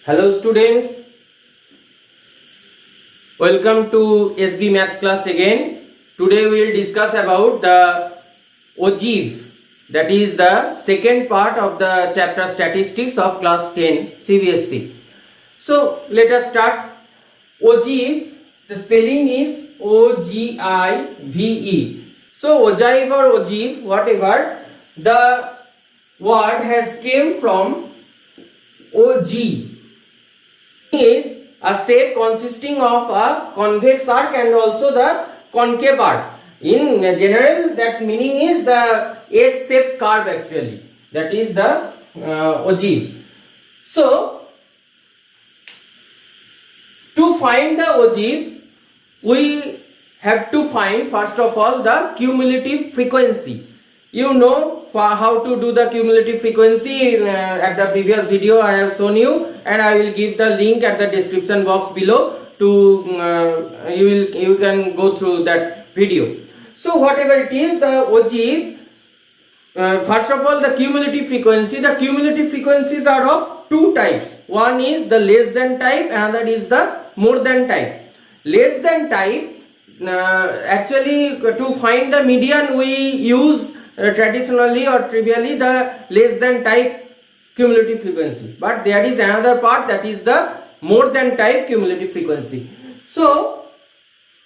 Hello students, welcome to SB Maths class again. Today we will discuss about the ogive, that is the second part of the chapter statistics of class 10 CBSE. So let us start. Ogive, the spelling is Ogive. So ogive or ogive, whatever, the word has came from OG, is a shape consisting of a convex arc and also the concave arc. In general, that meaning is the S-shaped curve actually. That is the ogive. So, to find the ogive, we have to find first of all the cumulative frequency. You know how to do the cumulative frequency. At the previous video I have shown you, and I will give the link at the description box below to you can go through that video. So whatever it is, the ogive, first of all the cumulative frequencies are of two types. One is the less than type, another is the more than type. Less than type, actually to find the median we use traditionally or trivially the less than type cumulative frequency, but there is another part, that is the more than type cumulative frequency. So,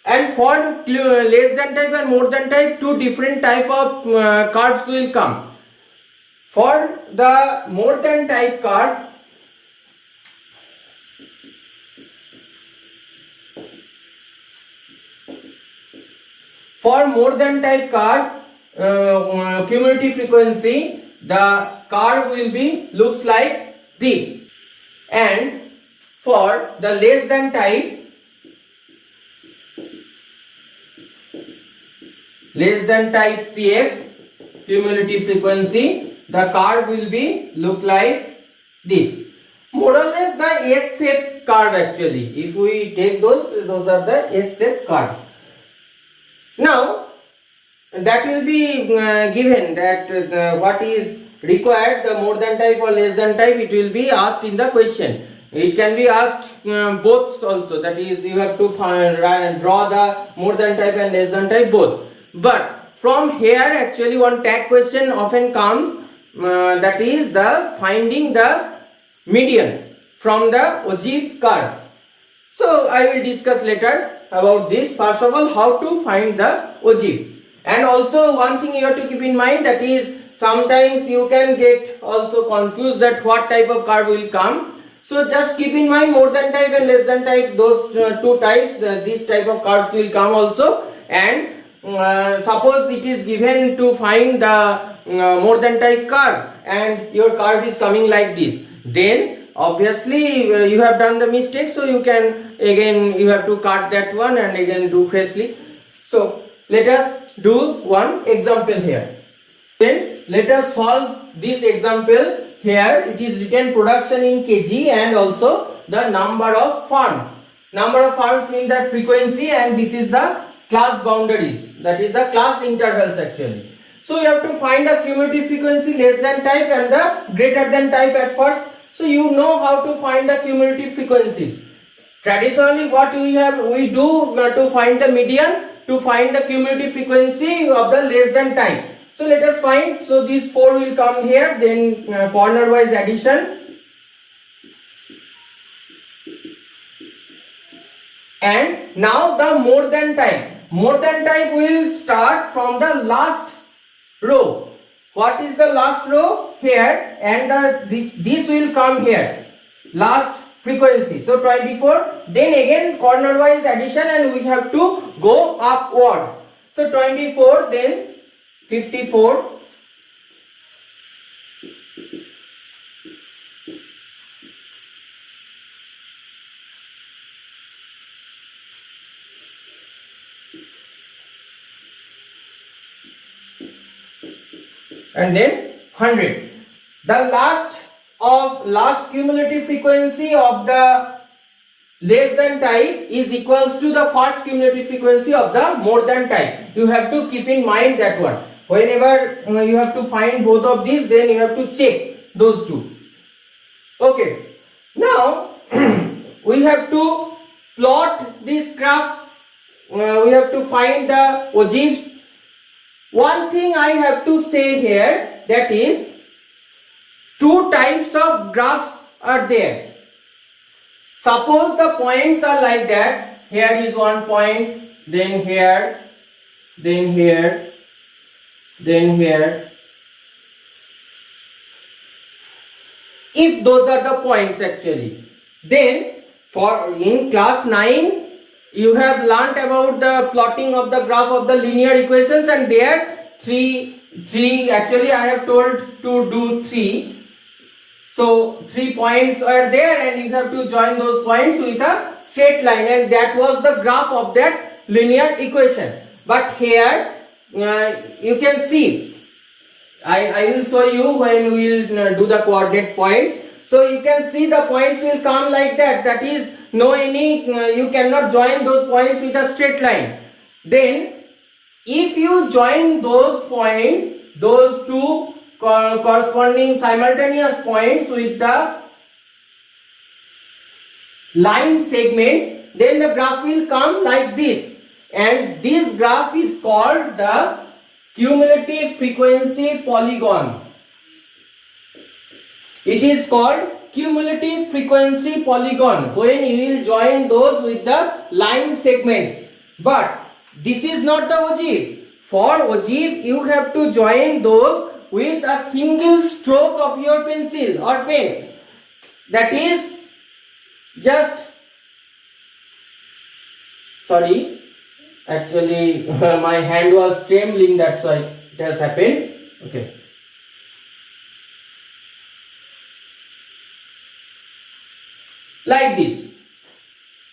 and for less than type and more than type, two different type of curves will come. For the more than type curve, cumulative frequency, the curve will be looks like this, and for the less than type CF cumulative frequency, the curve will be look like this. More or less the S-shaped curve actually. If we take those are the S-shaped curve. Now that will be given that what is required, the more than type or less than type, it will be asked in the question. It can be asked both also, that is you have to draw the more than type and less than type both. But from here actually one tag question often comes, that is the finding the median from the ogive curve. So I will discuss later about this. First of all, how to find the ogive. And also one thing you have to keep in mind, that is sometimes you can get also confused that what type of curve will come. So just keep in mind more than type and less than type, those two types, this type of curves will come also. And suppose it is given to find the more than type curve and your curve is coming like this, then obviously you have done the mistake, so you can again you have to cut that one and again do freshly. So let us do one example here. Then let us solve this example. Here it is written production in kg and also the number of farms. Number of farms means that frequency, and this is the class boundaries, that is the class intervals actually. So you have to find the cumulative frequency less than type and the greater than type at first. So you know how to find the cumulative frequencies. Traditionally what we do to find the median, to find the cumulative frequency of the less than type. So let us find. So these 4 will come here, then corner wise addition, and now the more than type. More than type will start from the last row. What is the last row? Here, and this will come here, last frequency. So 24, then again corner wise addition, and we have to go upwards. So 24, then 54, and then 100. The last cumulative frequency of the less than type is equals to the first cumulative frequency of the more than type. You have to keep in mind that one. Whenever you have to find both of these, then you have to check those two. Okay. Now we have to plot this graph. We have to find the ogives. One thing I have to say here, that is, two types of graphs are there. Suppose the points are like that. Here is one point, then here, then here, then here. If those are the points actually, then for in class 9 you have learnt about the plotting of the graph of the linear equations, and there three actually I have told to do 3. So 3 points are there and you have to join those points with a straight line, and that was the graph of that linear equation. But here you can see, I will show you when we will do the coordinate points. So you can see the points will come like that. That is, no any you cannot join those points with a straight line. Then if you join those points, those two corresponding simultaneous points with the line segments, then the graph will come like this, and this graph is called the cumulative frequency polygon. It is called cumulative frequency polygon when you will join those with the line segments. But this is not the ogive. For ogive you have to join those with a single stroke of your pencil or pen. That is just, sorry, actually my hand was trembling, that's why it has happened. Okay. Like this.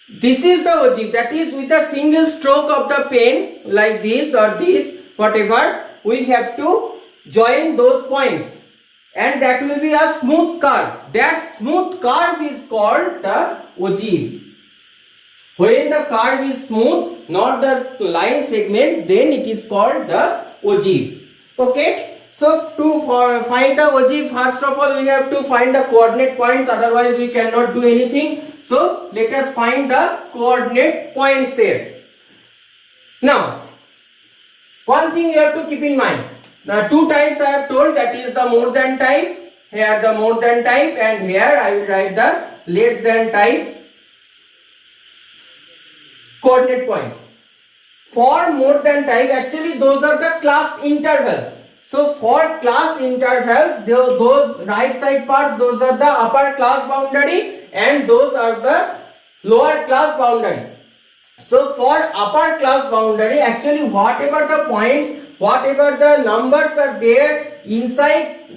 This is the ogive, that is with a single stroke of the pen, like this or this, whatever, we have to join those points, and that will be a smooth curve. That smooth curve is called the ogive. When the curve is smooth, not the line segment, then it is called the ogive. Okay. So to find the ogive, first of all we have to find the coordinate points, otherwise we cannot do anything. So let us find the coordinate points here. Now, one thing you have to keep in mind. Now 2 types I have told, that is the more than type. Here the more than type, and here I will write the less than type coordinate points. For more than type, actually those are the class intervals. So for class intervals, those right side parts, those are the upper class boundary and those are the lower class boundary. So for upper class boundary, actually whatever the points, whatever the numbers are there inside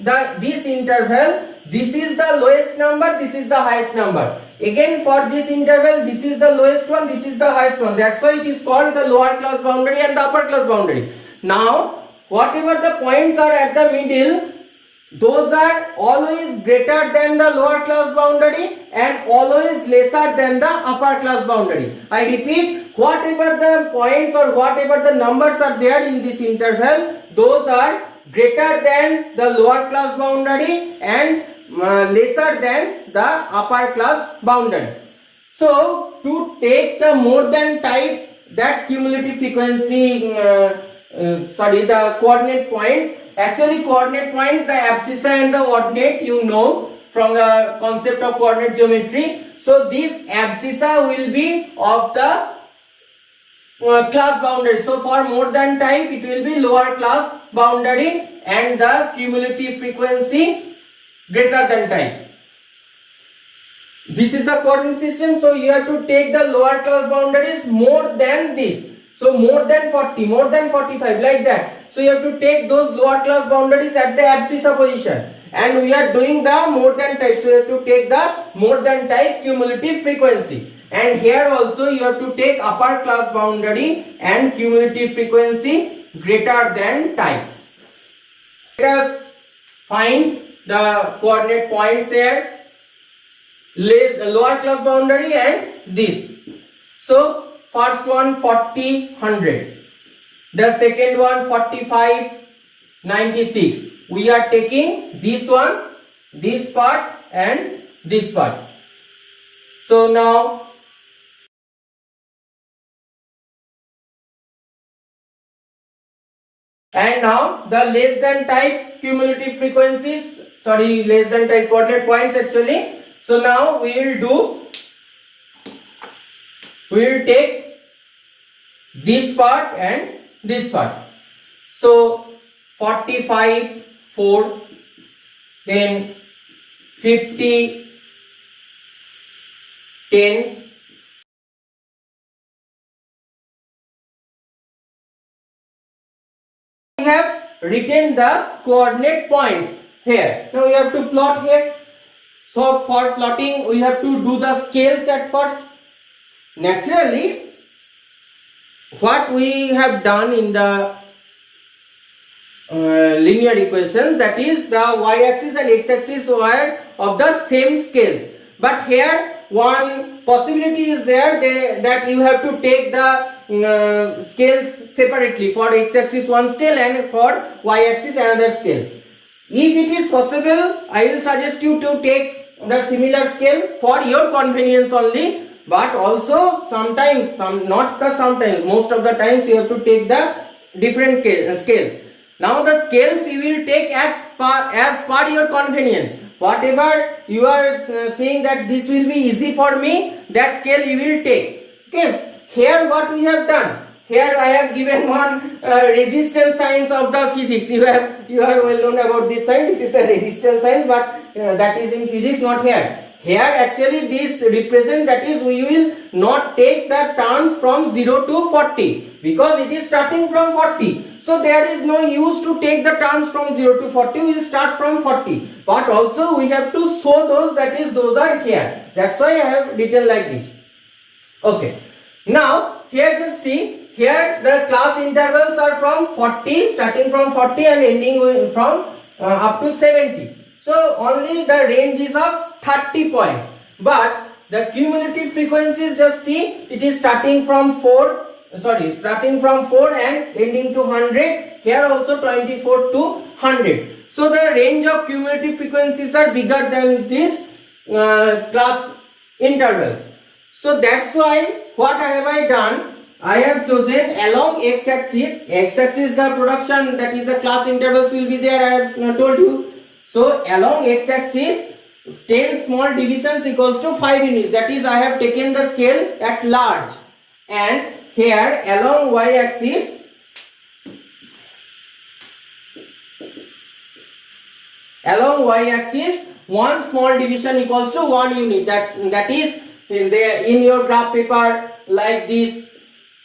this interval, this is the lowest number, this is the highest number. Again for this interval, this is the lowest one, this is the highest one. That's why it is called the lower class boundary and the upper class boundary. Now whatever the points are at the middle, those are always greater than the lower class boundary and always lesser than the upper class boundary. I repeat, whatever the points or whatever the numbers are there in this interval, those are greater than the lower class boundary and lesser than the upper class boundary. So to take the more than type, that cumulative frequency the coordinate points, actually coordinate points, the abscissa and the ordinate, you know from the concept of coordinate geometry. So this abscissa will be of the class boundary. So for more than type, it will be lower class boundary and the cumulative frequency greater than type. This is the coordinate system. So you have to take the lower class boundaries more than this. So more than 40, more than 45, like that. So you have to take those lower class boundaries at the abscissa position. And we are doing the more than type. So you have to take the more than type cumulative frequency. And here also you have to take upper class boundary and cumulative frequency greater than type. Let us find the coordinate points here. Lower class boundary and this. So first one 40, 100. The second one 45, 96. We are taking this one, this part and this part. So now and now the less than type cumulative frequencies, sorry, less than type coordinate points actually. So now we will take this part and this part. So 45, 4, then 50, 10, we have written the coordinate points here. Now we have to plot here. So for plotting we have to do the scales at first. Naturally, what we have done in the linear equations, that is the y-axis and x-axis were of the same scales, but here one possibility is there that you have to take the scales separately. For x-axis one scale and for y-axis another scale. If it is possible, I will suggest you to take the similar scale for your convenience only, but also sometimes, sometimes, most of the times you have to take the different scales. Now the scales you will take as per your convenience. Whatever you are saying that this will be easy for me, that scale you will take. Okay. Here what we have done, here I have given one resistance signs of the physics. You are well known about this sign. This is the resistance sign, but that is in physics, not here. Here actually this represent, that is we will not take the terms from 0 to 40 because it is starting from 40. So there is no use to take the terms from 0 to 40. We will start from 40. But also we have to show those, that is those are here. That's why I have written like this. Okay. Now here just see, here the class intervals are from 40, starting from 40 and ending from up to 70. So only the range is of 30 points. But the cumulative frequencies, just see, it is starting from 4 and ending to 100. Here also 24 to 100. So the range of cumulative frequencies are bigger than this class intervals. So that's why what have I done? I have chosen along x-axis. X-axis the production, that is the class intervals will be there, I have told you. So along x-axis 10 small divisions equals to 5 units. That is I have taken the scale at large. And here along y-axis one small division equals to 1 unit. That is in your graph paper like this,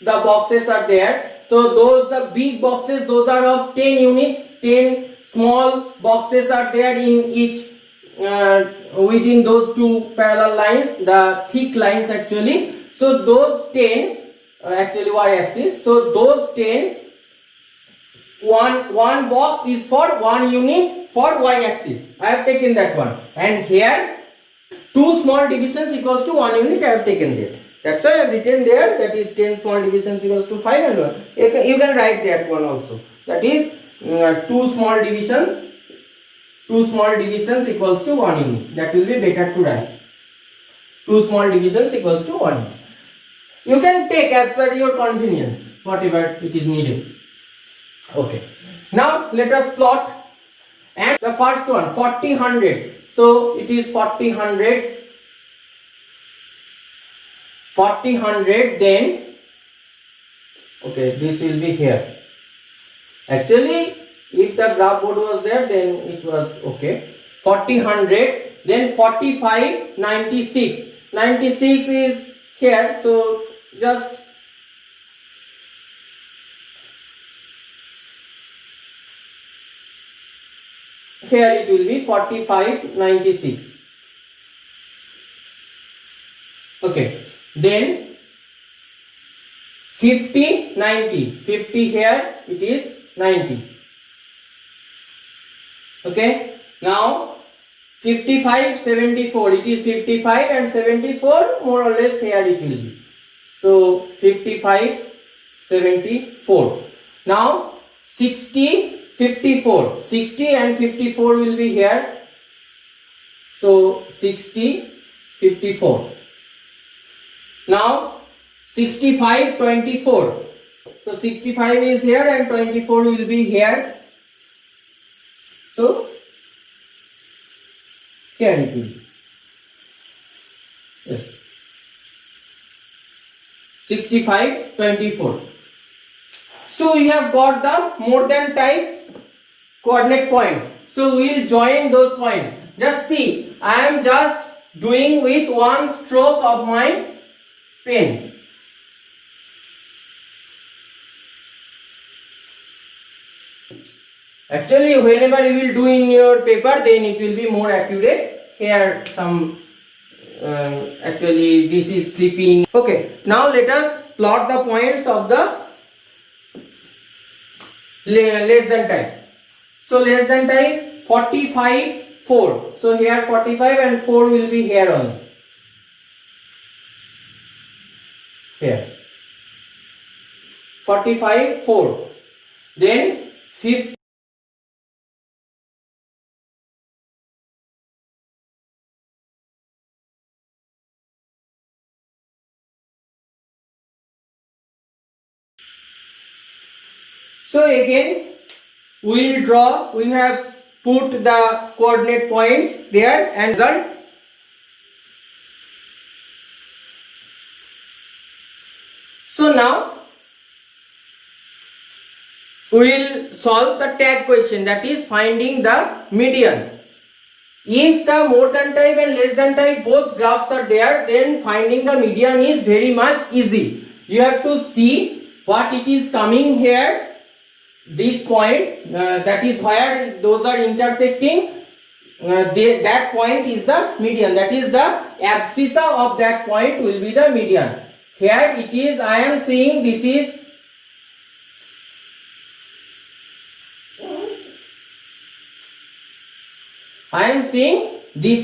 the boxes are there. So those, the big boxes, those are of 10 units. 10 small boxes are there in each within those two parallel lines, the thick lines actually. So those 10 actually y-axis. So those 10, one box is for 1 unit for y-axis. I have taken that one. And here 2 small divisions equals to 1 unit I have taken there. That's why I have written there, that is 10 small divisions equals to 5 and 1. You can write that one also. That is 2 small divisions equals to 1 unit. That will be better to write. 2 small divisions equals to 1 unit. You can take as per your convenience, whatever it is needed. Okay. Now let us plot. And the first one, 40, 100. So it is 40, 100. 40, 100, then okay, this will be here. Actually, if the graph board was there, then it was okay. 40, 100, then 45, 96. 96 is here, so just here it will be 45, 96. Okay. Then 50, 90. 50 here it is 90. Okay. Now 55, 74. It is 55 and 74, more or less here it will be. So 55, 74. Now 60, 54. 60 and 54 will be here. So 60, 54. Now 65, 24. So 65 is here and 24 will be here. So here it will be. Yes. 65, 24. So we have got the more than type coordinate points. So we will join those points. Just see, I am just doing with one stroke of my pen. Actually, whenever you will do in your paper, then it will be more accurate. Here some actually this is slipping. Okay, now let us plot the points of the less than type. So less than type 45, 4. So here 45 and 4 will be here only. Here 45, 4. Then 50. So again we will draw, we have put the coordinate points there and result. So now we will solve the tag question, that is finding the median. If the more than type and less than type both graphs are there, then finding the median is very much easy. You have to see what it is coming here. This point, that is where those are intersecting, that point is the median, that is the abscissa of that point will be the median. Here it is, I am seeing this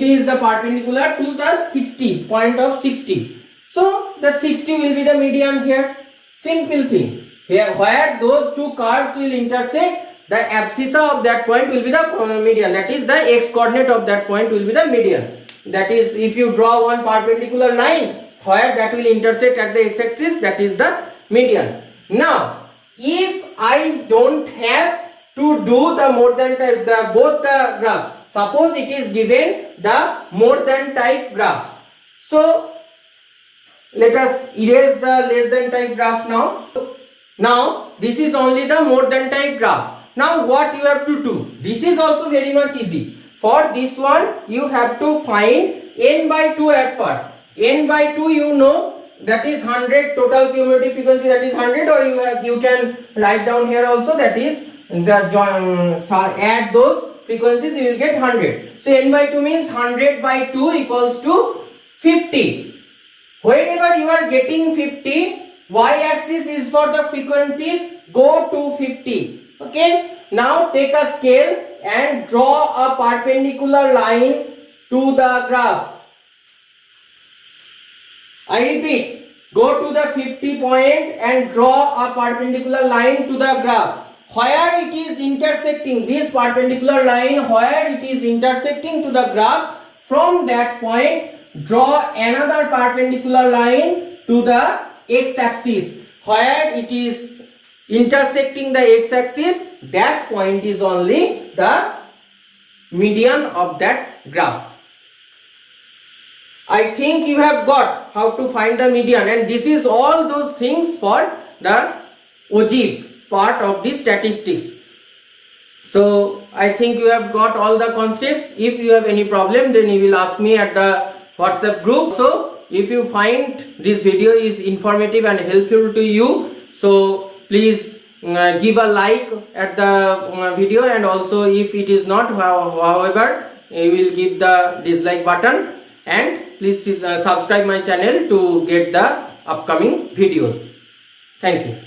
is the perpendicular to the 60, point of 60. So the 60 will be the median here. Simple thing. Here, where those two curves will intersect, the abscissa of that point will be the median. That is the x coordinate of that point will be the median. That is, if you draw one perpendicular line where that will intersect at the x-axis, that is the median. Now, if I don't have to do the more than type, both the graphs. Suppose it is given the more than type graph. So let us erase the less than type graph now. Now this is only the more than type graph. Now what you have to do? This is also very much easy. For this one you have to find n by 2 at first. N by 2 you know, that is 100, total cumulative frequency, that is 100, or you can write down here also, that is the add those frequencies you will get 100. So n by 2 means 100 by 2 equals to 50. Whenever you are getting 50, y-axis is for the frequencies, go to 50. Okay. Now take a scale and draw a perpendicular line to the graph. I repeat, go to the 50 point and draw a perpendicular line to the graph. Where it is intersecting, this perpendicular line, where it is intersecting to the graph, from that point draw another perpendicular line to the x-axis. Where it is intersecting the x-axis, that point is only the median of that graph. I think you have got how to find the median, and this is all those things for the ogive part of the statistics. So I think you have got all the concepts. If you have any problem, then you will ask me at the WhatsApp group. So if you find this video is informative and helpful to you, so please give a like at the video, and also if it is not, however, you will give the dislike button, and please subscribe my channel to get the upcoming videos. Thank you.